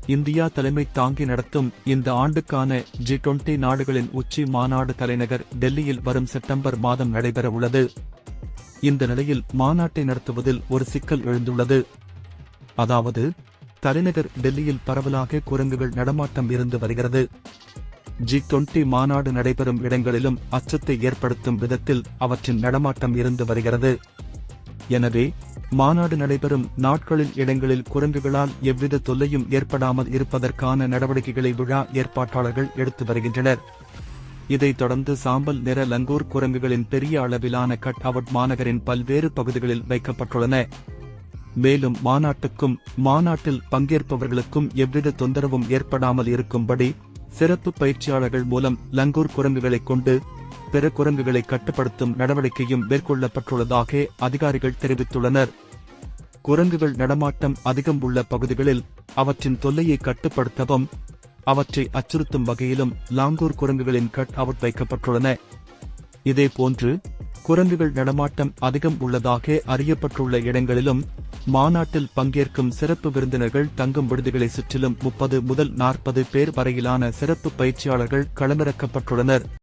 India தலைமை தாங்கி நடத்தும் இந்த ஆண்டுக்கான G20 நாடுகளின் உச்சி மாநாடு தலைநகர் டெல்லியில் வரும் செப்டம்பர் மாதம் நடைபெற உள்ளது. இந்த நிலையில் மாநாட்டை நடத்துவதில் ஒரு சிக்கல் எழுந்துள்ளது. அதாவது, தலைநகர் டெல்லியில் பரவலாக குரங்குகள் நடமாட்டம் இருந்து வருகிறது. G20 மாநாடு நடைபெறும் இடங்களிலும் அச்சத்தை ஏற்படுத்தும் விதத்தில் அவற்றின் நடமாட்டம் இருந்து வருகிறது. எனவே, மாநாடு நடைபெறும் நாட்களில் இடங்களில் குரங்குகளால் எவ்வித தொல்லையும் ஏற்படாமல் இருப்பதற்கான நடவடிக்கைகளை விழா ஏற்பாட்டாளர்கள் எடுத்து வருகின்றனர். இதைத் தொடர்ந்து சாம்பல் நிற லங்கூர் குரங்குகளின் பெரிய அளவிலான கட் அவுட் மாநகரின் பல்வேறு பகுதிகளில் வைக்கப்பட்டுள்ளன. மேலும் மாநாட்டுக்கும் மாநாட்டில் பங்கேற்பவர்களுக்கும் எவ்வித தொந்தரவும் ஏற்படாமல் இருக்கும்படி சிறப்பு பயிற்சியாளர்கள் மூலம் லங்கூர் குரங்குகளைக் கொண்டு பிற குரங்குகளை கட்டுப்படுத்தும் நடவடிக்கையும் மேற்கொள்ளப்பட்டுள்ளதாக அதிகாரிகள் தெரிவித்துள்ளனர். குரங்குகள் நடமாட்டம் அதிகம் உள்ள பகுதிகளில் அவற்றின் தொல்லையை கட்டுப்படுத்தவும் அவற்றை அச்சுறுத்தும் வகையிலும் லாங்கூர் குரங்குகளின் கட் அவுட் வைக்கப்பட்டுள்ளன. இதேபோன்று குரங்குகள் நடமாட்டம் அதிகம் உள்ளதாக அறியப்பட்டுள்ள இடங்களிலும் மாநாட்டில் பங்கேற்கும் சிறப்பு விருந்தினர்கள் தங்கும் விடுதிகளை சுற்றிலும் 30 முதல் 40 பேர் வரையிலான சிறப்பு பயிற்சியாளர்கள் களமிறக்கப்பட்டுள்ளனர்.